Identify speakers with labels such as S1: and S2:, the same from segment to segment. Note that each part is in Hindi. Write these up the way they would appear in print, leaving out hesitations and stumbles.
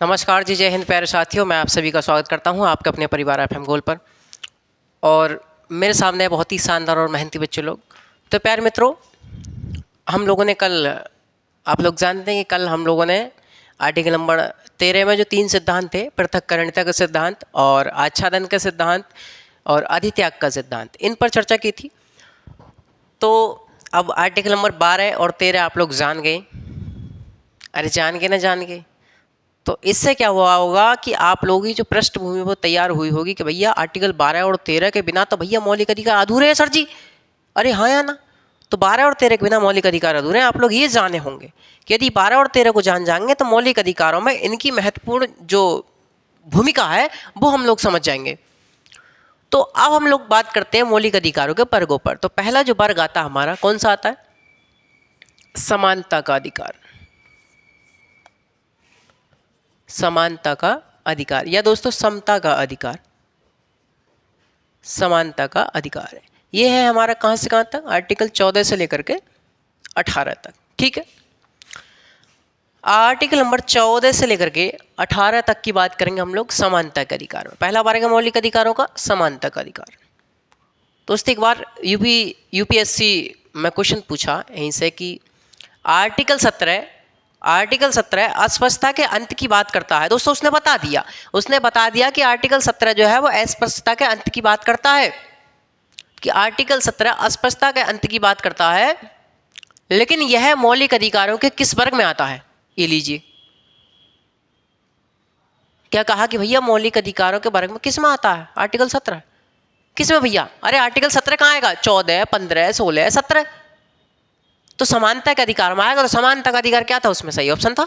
S1: नमस्कार जी, जय हिंद प्यारे साथियों। मैं आप सभी का स्वागत करता हूं आपके अपने परिवार एफएम गोल्ड पर। और मेरे सामने बहुत ही शानदार और मेहनती बच्चे लोग। तो प्यारे मित्रों, हम लोगों ने कल, आप लोग जानते हैं कि कल हम लोगों ने आर्टिकल नंबर 13 में जो 3 सिद्धांत थे, पृथक्करणिता का सिद्धांत और आच्छादन का सिद्धांत और अधित्याग का सिद्धांत, इन पर चर्चा की थी। तो अब आर्टिकल नंबर 12 और 13 आप लोग जान गए। अरे जान गए ना, जान गए। तो इससे क्या हुआ होगा कि आप लोगों की जो पृष्ठभूमि वो तैयार हुई होगी कि भैया आर्टिकल 12 और 13 के बिना तो भैया मौलिक अधिकार अधूरे हैं सर जी। अरे हाँ या ना? तो 12 और 13 के बिना मौलिक अधिकार अधूरे हैं। आप लोग ये जाने होंगे कि यदि 12 और 13 को जान जाएंगे तो मौलिक अधिकारों में इनकी महत्वपूर्ण जो भूमिका है वो हम लोग समझ जाएंगे। तो अब हम लोग बात करते हैं मौलिक अधिकारों के वर्गों पर। तो पहला जो वर्ग आता है हमारा, कौन सा आता है? समानता का अधिकार। समानता का अधिकार या दोस्तों समता का अधिकार। समानता का अधिकार है, ये है हमारा कहां से कहां तक? आर्टिकल 14 से लेकर के 18 तक। ठीक है, आर्टिकल नंबर 14 से लेकर के 18 तक की बात करेंगे हम लोग समानता के अधिकार में। पहला वर्ग है मौलिक अधिकारों का समानता का अधिकार। दोस्तों एक बार यूपीएससी में क्वेश्चन पूछा यहीं से कि आर्टिकल 17 अस्पष्टता के अंत की बात करता है। दोस्तों उसने बता दिया कि आर्टिकल 17 जो है वो अस्पष्टता के अंत की बात करता है, कि आर्टिकल 17 अस्पष्टता के अंत की बात करता है। लेकिन यह मौलिक अधिकारों के किस वर्ग में आता है? ये लीजिए, क्या कहा कि भैया मौलिक अधिकारों के वर्ग में किस में आता है आर्टिकल 17? किस में भैया? अरे आर्टिकल 17 कहाँ आएगा? 14, 15, 16, 17। तो समानता के अधिकार में आएगा। तो समानता का अधिकार क्या था उसमें? सही ऑप्शन था।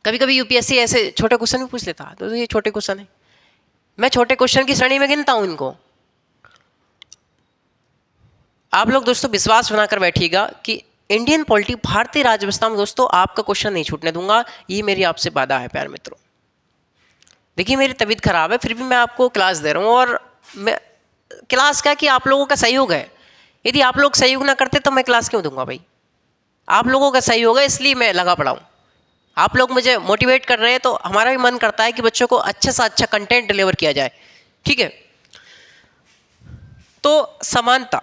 S1: कभी कभी यूपीएससी ऐसे छोटे क्वेश्चन भी पूछ लेता है, तो ये छोटे क्वेश्चन है, मैं छोटे क्वेश्चन की श्रेणी में गिनता हूं इनको। आप लोग दोस्तों विश्वास बनाकर बैठिएगा कि इंडियन पॉलिटी, भारतीय राज्य व्यवस्था में दोस्तों आपका क्वेश्चन नहीं छूटने दूंगा। ये मेरी आपसे वादा है प्यारे मित्रों। देखिए मेरी तबीयत खराब है, फिर भी मैं आपको क्लास दे रहा हूँ। और मैं क्लास क्या कि आप लोगों का सहयोग है। यदि आप लोग सहयोग ना करते तो मैं क्लास क्यों दूंगा भाई? आप लोगों का सहयोग है, इसलिए मैं लगा पड़ा हूँ। आप लोग मुझे मोटिवेट कर रहे हैं तो हमारा भी मन करता है कि बच्चों को अच्छे से अच्छा कंटेंट डिलीवर किया जाए। ठीक है, तो समानता,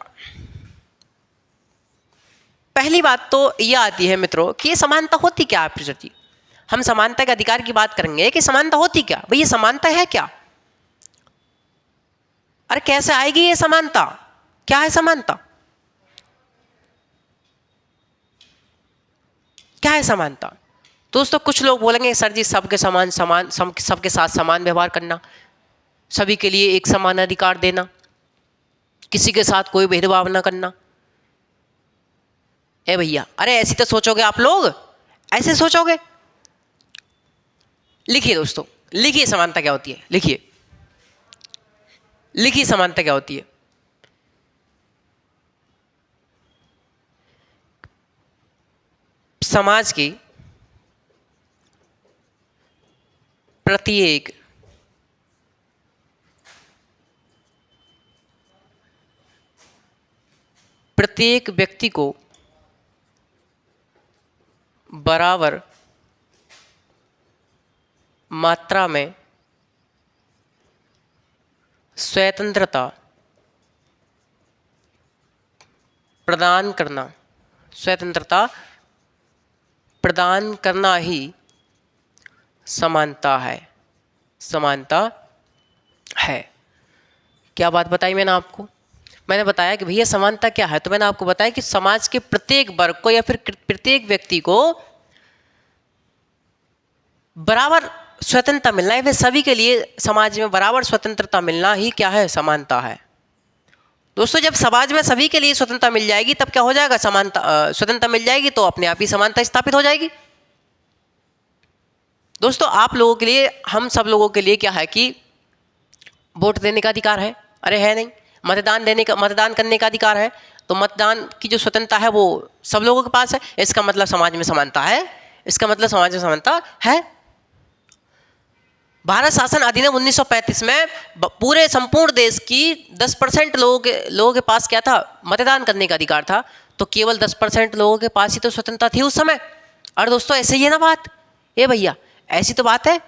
S1: पहली बात तो यह आती है मित्रों कि ये समानता होती क्या है? प्रोफेसर जी, हम समानता के अधिकार की बात करेंगे कि समानता होती क्या? भैया समानता है क्या? अरे कैसे आएगी ये समानता? क्या है समानता? क्या है समानता? दोस्तों कुछ लोग बोलेंगे सर जी सबके सबके साथ समान व्यवहार करना, सभी के लिए एक समान अधिकार देना, किसी के साथ कोई भेदभाव ना करना। ए भैया, अरे ऐसी तो सोचोगे आप लोग? ऐसे सोचोगे? लिखिए दोस्तों, लिखिए समानता क्या होती है। लिखिए समानता क्या होती है। समाज की प्रत्येक व्यक्ति को बराबर मात्रा में स्वतंत्रता प्रदान करना ही समानता है। क्या बात बताई मैंने आपको? मैंने बताया कि भैया समानता क्या है, तो मैंने आपको बताया कि समाज के प्रत्येक वर्ग को या फिर प्रत्येक व्यक्ति को बराबर स्वतंत्रता मिलना है। वे सभी के लिए समाज में बराबर स्वतंत्रता मिलना ही क्या है? समानता है। दोस्तों जब समाज में सभी के लिए स्वतंत्रता मिल जाएगी तब क्या हो जाएगा? स्वतंत्रता मिल जाएगी तो अपने आप ही समानता स्थापित हो जाएगी। दोस्तों आप लोगों के लिए, हम सब लोगों के लिए क्या है कि वोट देने का अधिकार है? अरे है नहीं। मतदान करने का अधिकार है। तो मतदान की जो स्वतंत्रता है वो सब लोगों के पास है। इसका मतलब समाज में समानता है। भारत शासन अधिनियम 1935 में पूरे संपूर्ण देश की 10% लोगों के पास क्या था? मतदान करने का अधिकार था। तो केवल 10% लोगों के पास ही तो स्वतंत्रता थी उस समय। और दोस्तों ऐसे ही है ना बात? ए भैया ऐसी तो बात है।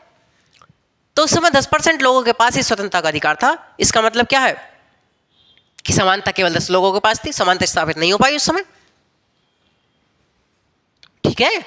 S1: तो उस समय 10% लोगों के पास ही स्वतंत्रता का अधिकार था। इसका मतलब क्या है कि समानता केवल 10 लोगों के पास थी, समानता स्थापित नहीं हो पाई उस समय। ठीक है।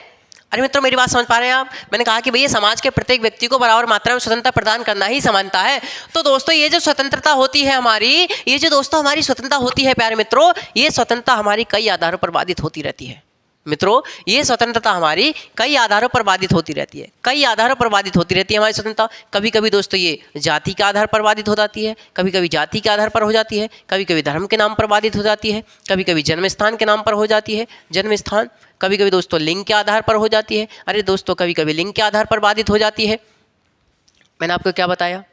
S1: अरे मित्रों, मेरी बात समझ पा रहे हैं आप? मैंने कहा कि भैया समाज के प्रत्येक व्यक्ति को बराबर मात्रा में स्वतंत्रता प्रदान करना ही समानता है। तो दोस्तों ये जो स्वतंत्रता होती है हमारी, ये जो दोस्तों हमारी स्वतंत्रता होती है प्यारे मित्रों, ये स्वतंत्रता हमारी कई आधारों पर बाधित होती रहती है। मित्रों, ये स्वतंत्रता हमारी कई आधारों पर बाधित होती रहती है, कई आधारों पर बाधित होती रहती है हमारी स्वतंत्रता। कभी कभी दोस्तों ये जाति के आधार पर बाधित हो जाती है, कभी कभी जाति के आधार पर हो जाती है, कभी कभी धर्म के नाम पर बाधित हो जाती है, कभी कभी जन्म स्थान के नाम पर हो जाती है, जन्म स्थान, कभी कभी दोस्तों लिंग के आधार पर हो जाती है। अरे दोस्तों, कभी कभी लिंग के आधार पर बाधित हो जाती है। मैंने आपको क्या बताया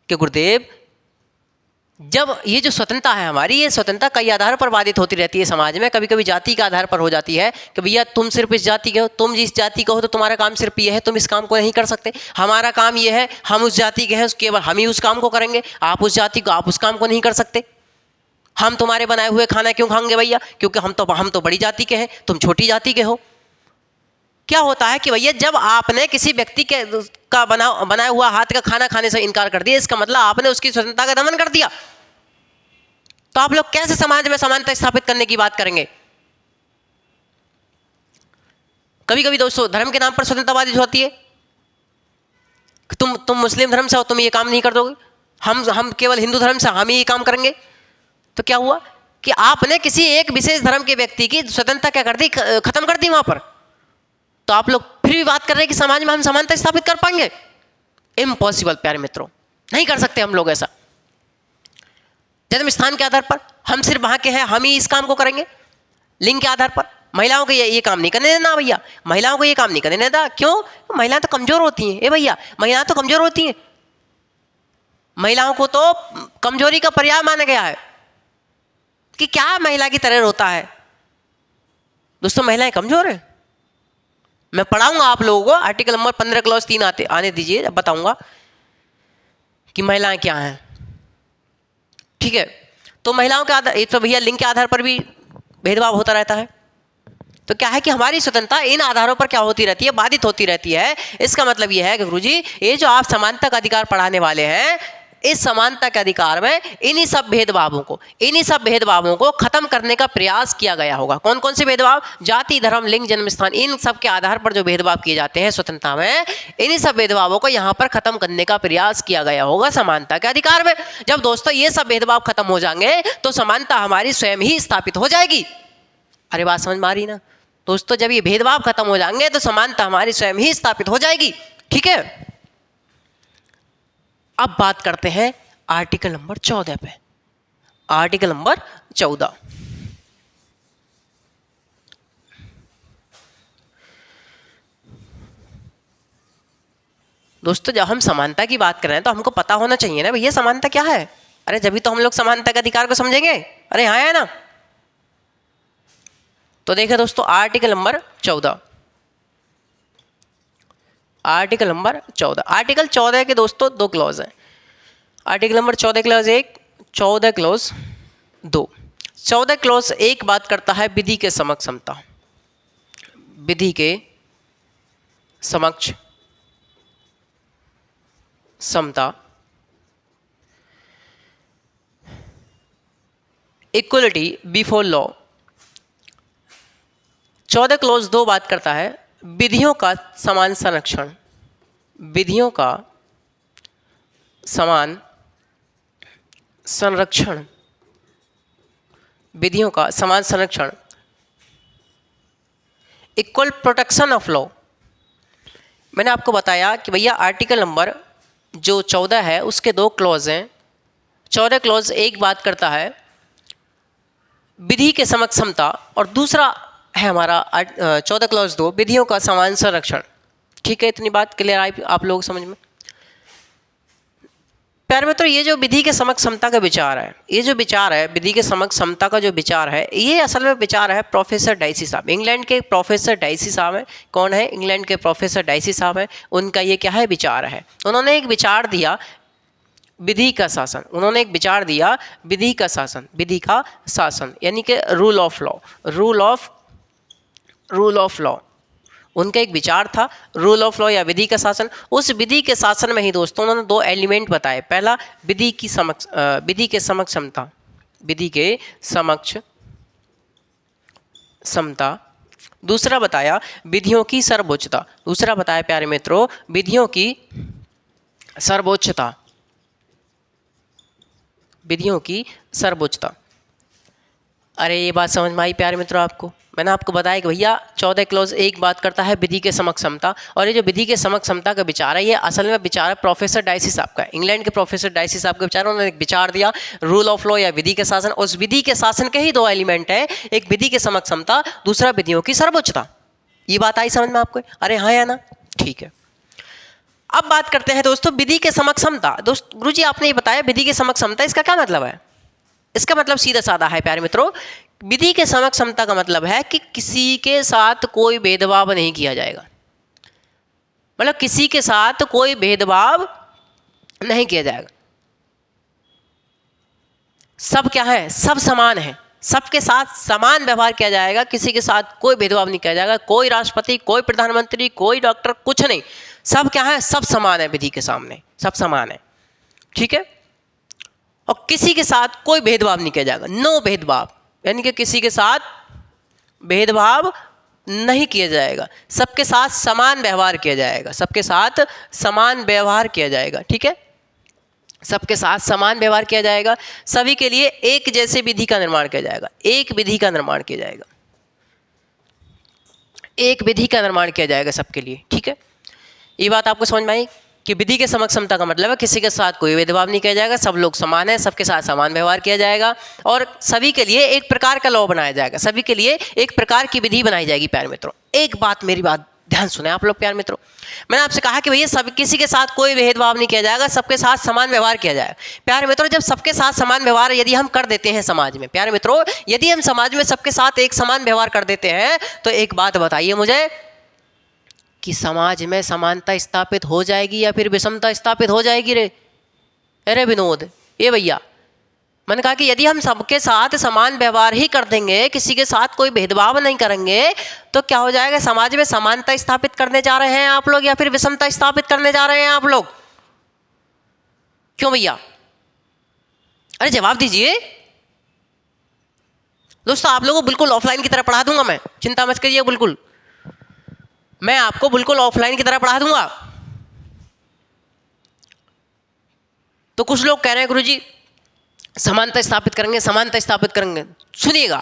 S1: कि गुरुदेव, जब ये जो स्वतंत्रता है हमारी, ये स्वतंत्रता कई आधारों पर बाधित होती रहती है समाज में। कभी कभी जाति के आधार पर हो जाती है कि भैया तुम सिर्फ इस जाति के हो, तुम जिस जाति का हो तो तुम्हारा काम सिर्फ ये है, तुम इस काम को नहीं कर सकते। हमारा काम ये है, हम उस जाति के हैं, केवल हम ही उस काम को करेंगे, आप उस जाति को, आप उस काम को नहीं कर सकते। हम तुम्हारे बनाए हुए खाना क्यों खाएंगे भैया, क्योंकि हम तो बड़ी जाति के हैं, तुम छोटी जाति के हो। क्या होता है कि भैया जब आपने किसी व्यक्ति के का बनाया हुआ हाथ का खाना खाने से इनकार कर दिया, इसका मतलब आपने उसकी स्वतंत्रता का दमन कर दिया। तो आप लोग कैसे समाज में समानता स्थापित करने की बात करेंगे? कभी कभी दोस्तों धर्म के नाम पर स्वतंत्रता बाधित होती है। तुम मुस्लिम धर्म से हो, तुम ये काम नहीं कर दोगे, हम केवल हिंदू धर्म से, हम ही ये काम करेंगे। तो क्या हुआ कि आपने किसी एक विशेष धर्म के व्यक्ति की स्वतंत्रता क्या कर दी, खत्म कर दी वहां पर। तो आप लोग फिर भी बात कर रहे हैं कि समाज में हम समानता स्थापित कर पाएंगे? इम्पॉसिबल प्यारे मित्रों, नहीं कर सकते हम लोग ऐसा। जन्म स्थान के आधार पर हम सिर्फ वहां के हैं, हम ही इस काम को करेंगे। लिंग के आधार पर महिलाओं को ये काम नहीं करने देना भैया, महिलाओं को ये काम नहीं करने देना। क्यों? महिलाएं तो कमजोर होती हैं। ए भैया, महिलाएं तो कमजोर होती हैं, महिलाओं को तो कमजोरी का पर्याय माना गया है कि क्या महिला की तरह रोता है। दोस्तों महिलाएं कमजोर है। मैं पढ़ाऊंगा आप लोगों को, आर्टिकल नंबर 15 क्लॉज 3 आने दीजिए, अब बताऊंगा कि महिलाएं क्या हैं। ठीक है। तो महिलाओं के आधार, तो भैया लिंग के आधार पर भी भेदभाव होता रहता है। तो क्या है कि हमारी स्वतंत्रता इन आधारों पर क्या होती रहती है, बाधित होती रहती है। इसका मतलब यह है कि गुरुजी, ये जो आप समानता का अधिकार पढ़ाने वाले हैं, इस समानता के अधिकार में इन्हीं सब भेदभावों को खत्म करने का प्रयास किया गया होगा। कौन कौन से भेदभाव? जाति, धर्म, लिंग, जन्म स्थान, इन सब के आधार पर जो भेदभाव किए जाते हैं स्वतंत्रता में, इन्हीं सब भेदभावों को यहाँ पर खत्म करने का प्रयास किया गया होगा समानता के अधिकार में। जब दोस्तों ये सब भेदभाव खत्म हो जाएंगे तो समानता हमारी स्वयं ही स्थापित हो जाएगी। अरे बात समझ में आ रही ना दोस्तों? जब ये भेदभाव खत्म हो जाएंगे तो समानता हमारी स्वयं ही स्थापित हो जाएगी। ठीक है। अब बात करते हैं आर्टिकल नंबर 14 पे। आर्टिकल नंबर 14, दोस्तों जब हम समानता की बात कर रहे हैं तो हमको पता होना चाहिए ना भैया समानता क्या है। अरे जब भी तो हम लोग समानता के अधिकार को समझेंगे। अरे हाँ है ना? तो देखिए दोस्तों, article number 14, article number 14, article 14 के दोस्तों 2 क्लॉज हैं। Article number 14 clause 1, 14 clause 2। 14 clause 1 बात करता है विधि के समक्ष समता, विधि के समक्ष समता, इक्वलिटी बिफोर लॉ। 14 क्लॉज 2 बात करता है विधियों का समान संरक्षण, विधियों का समान संरक्षण, विधियों का समान संरक्षण, इक्वल प्रोटेक्शन ऑफ लॉ। मैंने आपको बताया कि भैया आर्टिकल नंबर जो 14 है उसके 2 क्लॉज हैं। 14 क्लॉज 1 बात करता है विधि के समक्ष समता, और दूसरा है हमारा 14 क्लॉज 2 विधियों का समान संरक्षण। ठीक है, इतनी बात क्लियर आई आप लोग समझ में? प्यारे मित्रों, ये जो विधि के समक्ष समता का विचार है, ये जो विचार है विधि के समक्ष समता का जो विचार है, ये असल में विचार है प्रोफेसर डाइसी साहब, इंग्लैंड के प्रोफेसर डाइसी साहब हैं। कौन है? इंग्लैंड के प्रोफेसर डाइसी साहब हैं। उनका ये क्या है? विचार है। उन्होंने एक विचार दिया विधि का शासन, उन्होंने एक विचार दिया विधि का शासन, विधि का शासन यानी कि rule of law, rule of law. उनका एक विचार था रूल ऑफ लॉ या विधि का शासन। उस विधि के शासन में ही दोस्तों उन्होंने दो एलिमेंट बताए। पहला विधि के समक्ष समता, दूसरा बताया विधियों की सर्वोच्चता। दूसरा बताया प्यारे मित्रों विधियों की सर्वोच्चता, विधियों की सर्वोच्चता। अरे ये बात समझ में आई प्यारे मित्रों आपको? मैंने आपको बताया कि भैया 14 क्लॉज एक बात करता है विधि के समक्ष समता, और ये जो विधि के समक्ष समता का विचार है ये असल में विचार है प्रोफेसर डाइसी साहब का, इंग्लैंड के प्रोफेसर डाइसी साहब का विचार। उन्होंने एक विचार दिया रूल ऑफ लॉ या विधि के शासन। उस विधि के शासन के ही दो एलिमेंट है, एक विधि के समक्ष समता, दूसरा विधियों की सर्वोच्चता। ये बात आई समझ में आपको? अरे हाँ या ना? ठीक है। अब बात करते हैं दोस्तों विधि के समक्ष समता। दोस्त गुरुजी आपने ये बताया विधि के समक्ष समता, इसका क्या मतलब है? इसका मतलब सीधा साधा है प्यारे मित्रों, विधि के समक्ष समता का मतलब है कि किसी के साथ कोई भेदभाव नहीं किया जाएगा। मतलब किसी के साथ कोई भेदभाव नहीं किया जाएगा। सब क्या है? सब समान है, सबके साथ समान व्यवहार किया जाएगा, किसी के साथ कोई भेदभाव नहीं किया जाएगा। कोई राष्ट्रपति, कोई प्रधानमंत्री, कोई डॉक्टर, कुछ नहीं, सब क्या है? सब समान है विधि के सामने, सब समान है। ठीक है। और किसी के साथ कोई भेदभाव नहीं किया जाएगा, नो भेदभाव, यानी कि किसी के साथ भेदभाव नहीं किया जाएगा, सबके साथ समान व्यवहार किया जाएगा, सबके साथ समान व्यवहार किया जाएगा। ठीक है, सबके साथ समान व्यवहार किया जाएगा, सभी के लिए एक जैसे विधि का निर्माण किया जाएगा, एक विधि का निर्माण किया जाएगा, एक विधि का निर्माण किया जाएगा सबके लिए। ठीक है, ये बात आपको समझ में आई कि विधि के समक्ष समता का मतलब है किसी के साथ कोई भेदभाव नहीं किया जाएगा, सब लोग समान है, सबके साथ समान व्यवहार किया जाएगा और सभी के लिए एक प्रकार का लॉ बनाया जाएगा, सभी के लिए एक प्रकार की विधि बनाई जाएगी। प्यारे मित्रों एक बात, मेरी बात ध्यान सुने आप लोग। प्यारे मित्रों मैंने आपसे कहा कि भैया सब किसी के साथ कोई भेदभाव नहीं किया जाएगा, सबके साथ समान व्यवहार किया जाएगा। प्यारे मित्रों जब सबके साथ समान व्यवहार यदि हम कर देते हैं समाज में, प्यारे मित्रों यदि हम समाज में सबके साथ एक समान व्यवहार कर देते हैं तो एक बात बताइए मुझे कि समाज में समानता स्थापित हो जाएगी या फिर विषमता स्थापित हो जाएगी? रे अरे विनोद, ये भैया मैंने कहा कि यदि हम सबके साथ समान व्यवहार ही कर देंगे, किसी के साथ कोई भेदभाव नहीं करेंगे, तो क्या हो जाएगा? समाज में समानता स्थापित करने जा रहे हैं आप लोग या फिर विषमता स्थापित करने जा रहे हैं आप लोग? क्यों भैया? अरे जवाब दीजिए दोस्तों। आप लोगों को बिल्कुल ऑफलाइन की तरह पढ़ा दूंगा मैं, चिंता मत करिए, बिल्कुल मैं आपको बिल्कुल ऑफलाइन की तरह पढ़ा दूंगा। तो कुछ लोग कह रहे हैं गुरुजी समानता स्थापित करेंगे, समानता स्थापित करेंगे। सुनिएगा,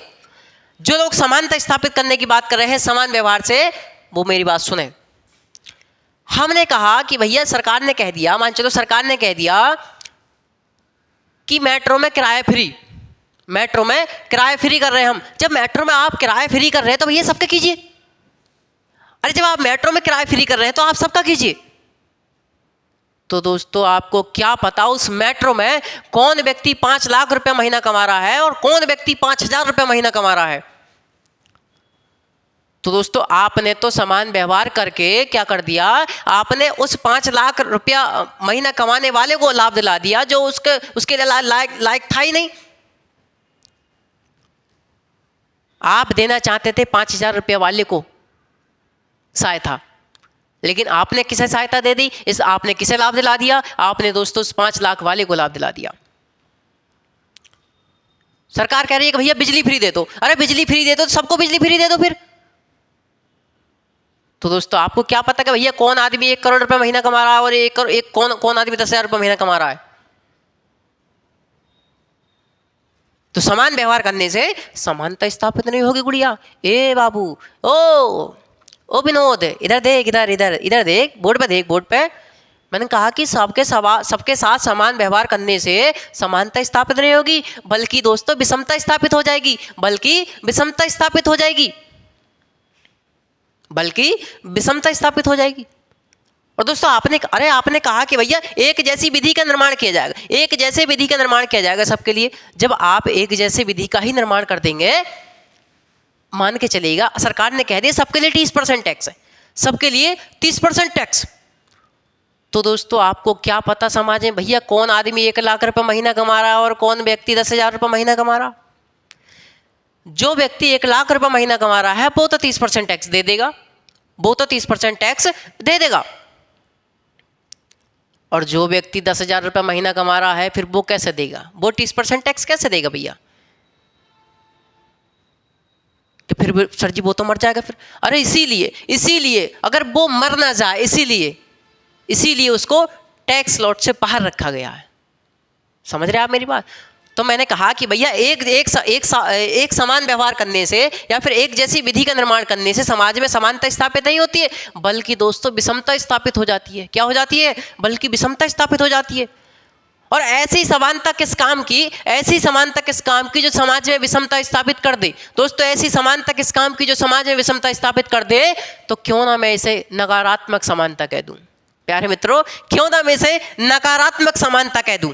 S1: जो लोग समानता स्थापित करने की बात कर रहे हैं समान व्यवहार से, वो मेरी बात सुने। हमने कहा कि भैया सरकार ने कह दिया, मान चलो सरकार ने कह दिया कि मेट्रो में किराया फ्री, मेट्रो में किराया फ्री कर रहे हैं हम। जब मेट्रो में आप किराया फ्री कर रहे हैं तो भैया सबका कीजिए। अरे जब आप मेट्रो में किराया फ्री कर रहे हैं तो आप सबका कीजिए। तो दोस्तों आपको क्या पता उस मेट्रो में कौन व्यक्ति 5 लाख रुपए महीना कमा रहा है और कौन व्यक्ति 5,000 रुपए महीना कमा रहा है? तो दोस्तों आपने तो समान व्यवहार करके क्या कर दिया? आपने उस 5 लाख रुपया महीना कमाने वाले को लाभ दिला दिया जो उसके लिए लायक था ही नहीं। आप देना चाहते थे 5,000 रुपये वाले को सहायता, लेकिन आपने किसे सहायता दे दी? आपने किसे लाभ दिला दिया? आपने दोस्तों 5 लाख वाले को लाभ दिला दिया। सरकार कह रही है कि भैया बिजली फ्री दे दो। अरे बिजली फ्री दे दो तो सबको बिजली फ्री दे दो फिर। तो दोस्तों आपको क्या पता कि भैया कौन आदमी 1 करोड़ रुपए महीना कमा रहा है और कौन आदमी 10,000 रुपये महीना कमा रहा है? तो समान व्यवहार करने से समानता स्थापित नहीं होगी गुड़िया। ए बाबू, ओ विनोद, इधर देख, इधर देख, बोर्ड पे देख, बोर्ड पे। मैंने कहा कि सबके साथ समान व्यवहार करने से समानता स्थापित नहीं होगी, बल्कि दोस्तों विषमता स्थापित हो जाएगी, बल्कि विषमता स्थापित हो जाएगी, बल्कि विषमता स्थापित हो जाएगी। और दोस्तों आपने कहा कि भैया एक जैसी विधि का निर्माण किया जाएगा, एक जैसे विधि का निर्माण किया जाएगा सबके लिए। जब आप एक जैसे विधि का ही निर्माण कर देंगे, मान के चलेगा सरकार ने कह दिया सबके लिए 30% टैक्स है, सबके लिए 30% टैक्स। तो दोस्तों आपको क्या पता समाज में भैया कौन आदमी 1 लाख रुपए महीना कमा रहा है और कौन व्यक्ति 10,000 रुपये महीना कमा रहा? जो व्यक्ति 1 लाख रुपए महीना कमा रहा है वो तो 30% टैक्स दे देगा, वो तो 30% टैक्स दे देगा। और जो व्यक्ति 10,000 रुपये महीना कमा रहा है फिर वो कैसे देगा? वो 30% टैक्स कैसे देगा भैया? तो फिर सर जी वो तो मर जाएगा फिर। अरे इसीलिए अगर वो मर ना जाए इसीलिए उसको टैक्स लॉट से बाहर रखा गया है। समझ रहे हैं आप मेरी बात? तो मैंने कहा कि भैया एक समान व्यवहार करने से या फिर एक जैसी विधि का निर्माण करने से समाज में समानता स्थापित नहीं होती है, बल्कि दोस्तों विषमता स्थापित हो जाती है। क्या हो जाती है? बल्कि विषमता स्थापित हो जाती है। और ऐसी समानता किस काम की? ऐसी समानता किस काम की जो समाज में विषमता स्थापित कर दे। दोस्तों ऐसी समानता किस काम की जो समाज में विषमता स्थापित कर दे? तो क्यों ना मैं इसे नकारात्मक समानता कह दूं। प्यारे मित्रों, क्यों ना मैं इसे नकारात्मक समानता कह दूं?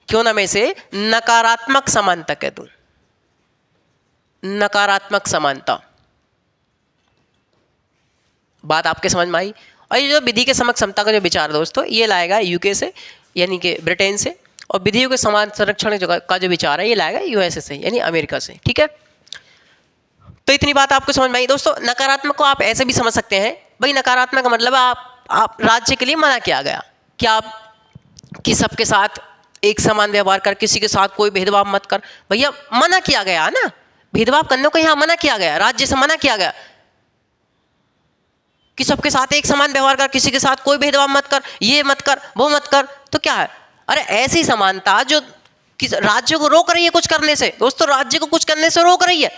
S1: क्यों ना मैं इसे नकारात्मक समानता कह दूं? नकारात्मक समानता, बात आपके समझ में आई? और ये जो विधि के समक्ष समता का जो विचार दोस्तों ये लाएगा यूके से, यानी कि ब्रिटेन से, और विधियों के समान संरक्षण का जो विचार है ये लाएगा यूएसए से, यानी अमेरिका से। ठीक है, तो इतनी बात आपको समझ में आई। दोस्तों नकारात्मक को आप ऐसे भी समझ सकते हैं, भाई नकारात्मक का मतलब आप राज्य के लिए मना किया गया कि आप कि सबके साथ एक समान व्यवहार कर, किसी के साथ कोई भेदभाव मत कर। भैया मना किया गया ना, भेदभाव करने को यहाँ मना किया गया, राज्य से मना किया गया कि सबके साथ एक समान व्यवहार कर, किसी के साथ कोई भेदभाव मत कर, ये मत कर, वो मत कर। तो क्या है? अरे ऐसी समानता जो राज्य को रोक रही है कुछ करने से, दोस्तों राज्य को कुछ करने से रोक रही है,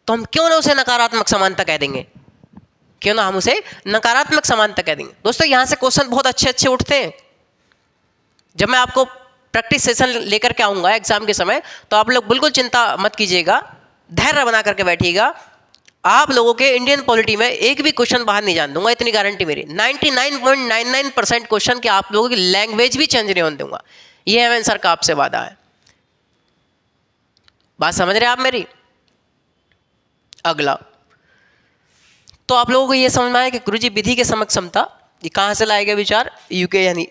S1: तो हम क्यों ना उसे नकारात्मक समानता कह देंगे? क्यों ना हम उसे नकारात्मक समानता कह देंगे? दोस्तों यहां से क्वेश्चन बहुत अच्छे अच्छे उठते हैं। जब मैं आपको प्रैक्टिस सेशन लेकर के आऊंगा एग्जाम के समय, तो आप लोग बिल्कुल चिंता मत कीजिएगा, धैर्य बना करके बैठिएगा। आप लोगों के इंडियन पॉलिटी में एक भी क्वेश्चन बाहर नहीं जाने दूंगा, इतनी गारंटी मेरी। 99.99% क्वेश्चन के आप लोगों की लैंग्वेज भी चेंज नहीं होने दूंगा, ये एमएन सर का आपसे वादा है। बात समझ रहे हैं आप मेरी? अगला तो आप लोगों को ये समझ में आया कि गुरुजी विधि के समक्ष समता ये कहाँ से लाया गया विचार? यूके यानी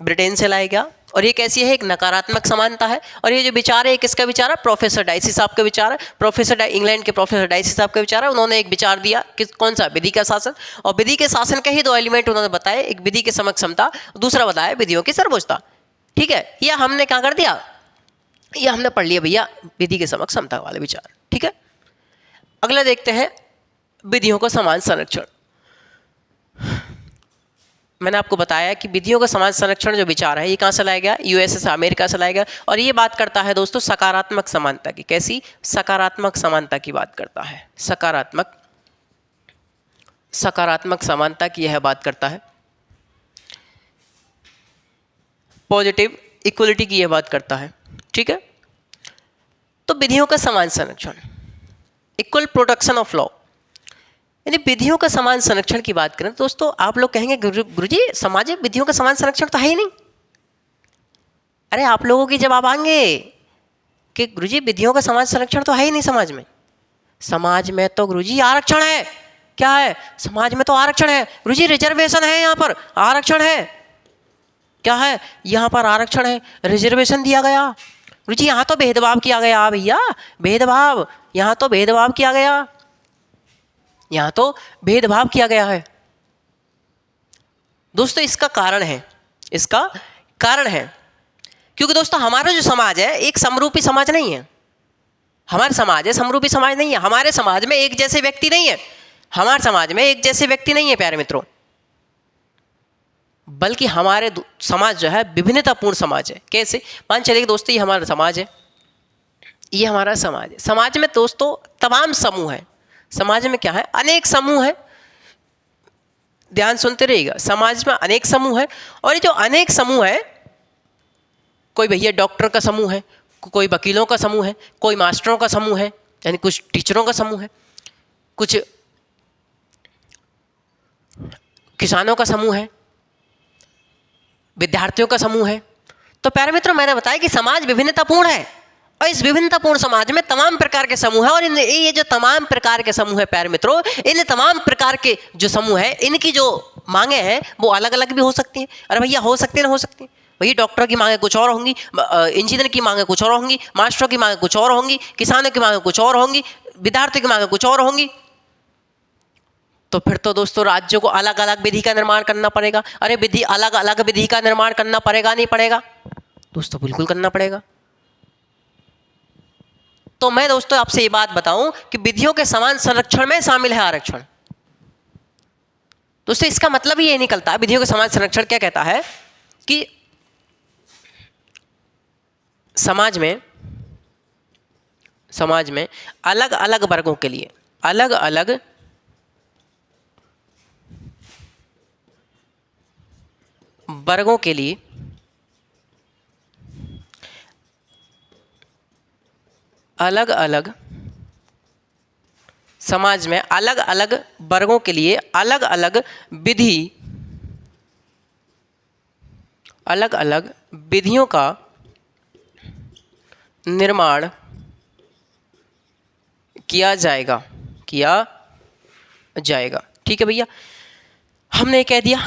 S1: ब्रिटेन से लाया गया। और ये कैसी है? एक नकारात्मक समानता है। और ये जो विचार है किसका विचार है? प्रोफेसर डाइसी साहब का विचार है। इंग्लैंड के प्रोफेसर डाइसी साहब का विचार है। उन्होंने एक विचार दिया कि कौन सा? विधि का शासन। और विधि के शासन के ही दो एलिमेंट उन्होंने बताए, एक विधि के समक्ष समता, दूसरा बताया विधियों की सर्वोच्चता। ठीक है, यह हमने क्या कर दिया? यह हमने पढ़ लिया भैया विधि के समक्ष समता वाले विचार। ठीक है, अगला देखते हैं विधियों का समान संरक्षण। मैंने आपको बताया कि विधियों का समान संरक्षण जो विचार है ये कहाँ से लाया गया? यूएसए से, अमेरिका से लाया गया। और ये बात करता है दोस्तों सकारात्मक समानता की। कैसी? सकारात्मक समानता की बात करता है। सकारात्मक समानता की यह बात करता है। पॉजिटिव इक्वलिटी की यह बात करता है। ठीक है, तो विधियों का समान संरक्षण, इक्वल प्रोटेक्शन ऑफ लॉ, यानी विधियों का समान संरक्षण की बात करें दोस्तों, आप लोग कहेंगे गुरुजी समाज में विधियों का समान संरक्षण तो है ही नहीं। अरे आप लोगों की जवाब आएंगे कि गुरुजी विधियों का समान संरक्षण तो है ही नहीं समाज में। समाज में तो गुरुजी आरक्षण है। क्या है? समाज में तो आरक्षण है गुरुजी, रिजर्वेशन है, यहाँ पर आरक्षण है। क्या है? यहाँ पर आरक्षण है, रिजर्वेशन दिया गया। गुरुजी यहाँ तो भेदभाव किया गया भैया, भेदभाव, यहाँ तो भेदभाव किया गया, यहाँ तो भेदभाव किया गया है। दोस्तों इसका कारण है क्योंकि दोस्तों हमारा जो समाज है एक समरूपी समाज नहीं है। हमारा समाज है समरूपी समाज नहीं है। हमारे समाज में एक जैसे व्यक्ति नहीं है। हमारे समाज में एक जैसे व्यक्ति नहीं है प्यारे मित्रों, बल्कि हमारे समाज जो है विभिन्नतापूर्ण समाज है। कैसे? मान चलिए दोस्तों ये हमारा समाज है, ये हमारा समाज है। समाज में दोस्तों तमाम समूह है। समाज में क्या है? अनेक समूह है। ध्यान सुनते रहिएगा, समाज में अनेक समूह है। और ये जो अनेक समूह है, कोई भैया डॉक्टर का समूह है, कोई वकीलों का समूह है, कोई मास्टरों का समूह है, यानी कुछ टीचरों का समूह है, कुछ किसानों का समूह है, विद्यार्थियों का समूह है। तो प्यारे मित्रों मैंने बताया कि समाज विभिन्नतापूर्ण है और इस विभिन्नतापूर्ण समाज में तमाम प्रकार के समूह हैं। और ये जो तमाम प्रकार के समूह है प्यारे मित्रों, इन तमाम प्रकार के जो समूह है इनकी जो मांगे हैं वो अलग अलग भी हो सकती हैं। अरे भैया हो सकती है ना, हो सकती है भैया। डॉक्टर की मांगे कुछ और होंगी, इंजीनियर की मांगे कुछ और होंगी, मास्टरों की मांगे कुछ और होंगी, किसानों की मांगे कुछ और होंगी, विद्यार्थियों की मांगे कुछ और होंगी, तो फिर तो दोस्तों राज्यों को अलग अलग विधि का निर्माण करना पड़ेगा। अरे विधि अलग अलग विधि का निर्माण करना पड़ेगा नहीं पड़ेगा? दोस्तों बिल्कुल करना पड़ेगा। तो मैं दोस्तों आपसे ये बात बताऊं कि विधियों के समान संरक्षण में शामिल है आरक्षण। दोस्तों इसका मतलब ही ये निकलता है, विधियों के समान संरक्षण क्या कहता है कि समाज में अलग अलग वर्गों के लिए अलग अलग वर्गों के लिए अलग अलग समाज में अलग अलग वर्गों के लिए अलग अलग विधि अलग अलग विधियों का निर्माण किया जाएगा ठीक है भैया। हमने कह दिया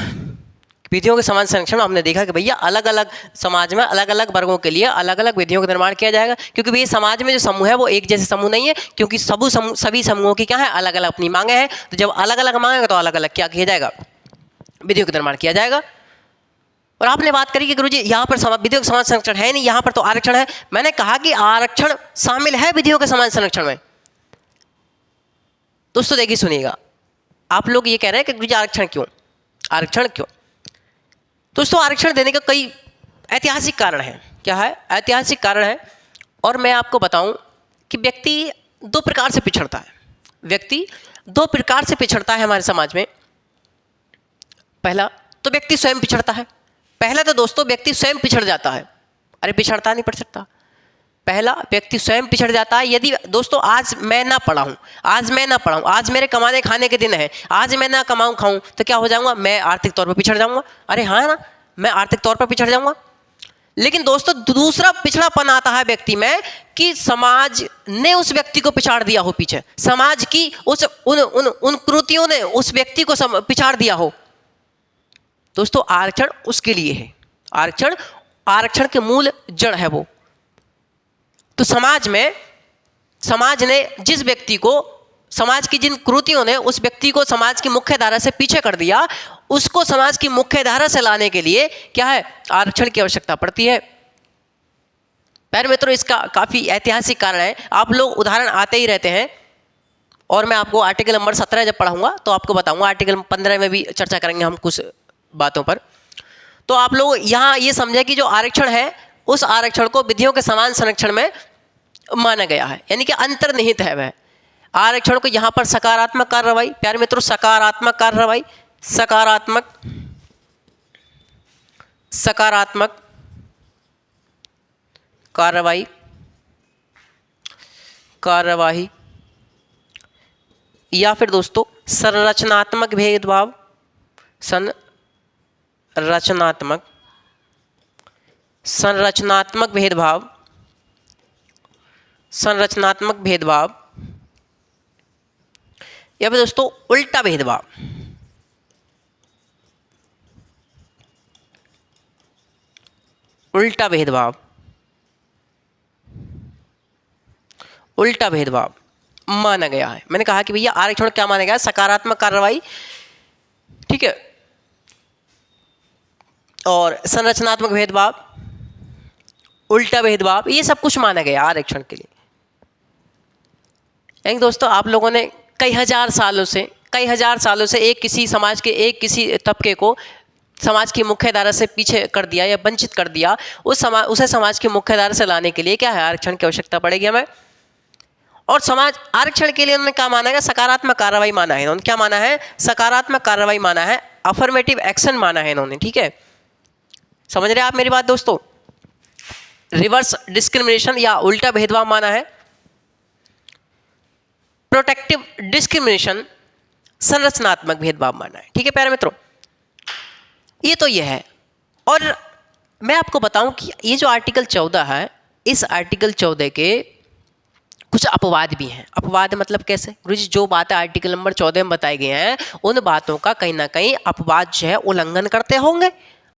S1: विधियों के समान संरक्षण, हमने देखा कि भैया अलग अलग समाज में अलग अलग वर्गों के लिए अलग अलग विधियों का निर्माण किया जाएगा, क्योंकि भैया समाज में जो समूह है वो एक जैसे समूह नहीं है, क्योंकि सभी समूहों की क्या है, अलग अलग अपनी मांगे हैं। तो जब अलग अलग मांगे तो अलग अलग क्या किया जाएगा, विधियों का निर्माण किया जाएगा। और आपने बात करी कि गुरुजी यहाँ पर विधियों का समान संरक्षण है नहीं, यहाँ पर तो आरक्षण है। मैंने कहा कि आरक्षण शामिल है विधियों के समान संरक्षण में। दोस्तों देखिए सुनिएगा, आप लोग ये कह रहे हैं कि गुरुजी आरक्षण क्यों? दोस्तों आरक्षण देने का कई ऐतिहासिक कारण है। क्या है? ऐतिहासिक कारण है। और मैं आपको बताऊं कि व्यक्ति दो प्रकार से पिछड़ता है हमारे समाज में। पहला तो व्यक्ति स्वयं पिछड़ता है। पहला तो दोस्तों व्यक्ति स्वयं पिछड़ जाता है। अरे पिछड़ता नहीं, पढ़ सकता। पहला व्यक्ति स्वयं पिछड़ जाता है। यदि दोस्तों आज मैं ना पढ़ाऊं, आज मेरे कमाने खाने के दिन है, आज मैं ना कमाऊं खाऊं, तो क्या हो जाऊंगा, मैं आर्थिक तौर पर पिछड़ जाऊंगा। अरे हाँ ना, मैं आर्थिक तौर पर पिछड़ जाऊंगा। लेकिन दोस्तों दूसरा पिछड़ापन आता है व्यक्ति में कि समाज ने उस व्यक्ति को पिछाड़ दिया हो पीछे, समाज की उन कृतियों ने उस व्यक्ति को पिछाड़ दिया हो। दोस्तों आरक्षण उसके लिए है। आरक्षण के मूल जड़ है वो। तो समाज ने जिस व्यक्ति को, समाज की जिन कृतियों ने उस व्यक्ति को समाज की मुख्य धारा से पीछे कर दिया, उसको समाज की मुख्य धारा से लाने के लिए क्या है, आरक्षण की आवश्यकता पड़ती है। प्यारे मित्रों इसका काफ़ी ऐतिहासिक कारण है। आप लोग उदाहरण आते ही रहते हैं, और मैं आपको आर्टिकल नंबर 17 जब पढ़ाऊंगा तो आपको बताऊंगा। आर्टिकल 15 में भी चर्चा करेंगे हम कुछ बातों पर। तो आप लोग यहाँ ये समझे कि जो आरक्षण है उस आरक्षण को विधियों के समान संरक्षण में माना गया है, यानी कि अंतर्निहित है वह आरक्षण को। यहाँ पर सकारात्मक कार्रवाई, प्यारे मित्रों सकारात्मक कार्रवाई या फिर दोस्तों संरचनात्मक भेदभाव, संरचनात्मक भेदभाव या फिर दोस्तों उल्टा भेदभाव। उल्टा भेदभाव माना गया है। मैंने कहा कि भैया आरक्षण क्या माना गया है, सकारात्मक कार्रवाई, ठीक है, और संरचनात्मक भेदभाव, उल्टा भेदभाव, ये सब कुछ माना गया आरक्षण के लिए। यानी दोस्तों आप लोगों ने कई हजार सालों से एक किसी समाज के एक किसी तबके को समाज की मुख्य धारा से पीछे कर दिया या वंचित कर दिया, उसे समाज की मुख्य धारा से लाने के लिए क्या है, आरक्षण की आवश्यकता पड़ेगी हमें। और समाज आरक्षण के लिए उन्होंने क्या माना है, सकारात्मक कार्रवाई माना है। इन्होंने क्या माना है, सकारात्मक कार्रवाई माना है, अफर्मेटिव एक्शन माना है इन्होंने, ठीक है। समझ रहे हैं आप मेरी बात दोस्तों। रिवर्स डिस्क्रिमिनेशन या उल्टा भेदभाव माना है, प्रोटेक्टिव डिस्क्रिमिनेशन संरचनात्मक भेदभाव माना है, ठीक है प्यारे मित्रों। ये तो ये है। और मैं आपको बताऊं कि ये जो आर्टिकल 14 है, इस आर्टिकल 14 के कुछ अपवाद भी हैं। अपवाद मतलब कैसे गुरुजी, जो बातें आर्टिकल नंबर 14 में बताई गई हैं उन बातों का कहीं ना कहीं अपवाद जो है उल्लंघन करते होंगे।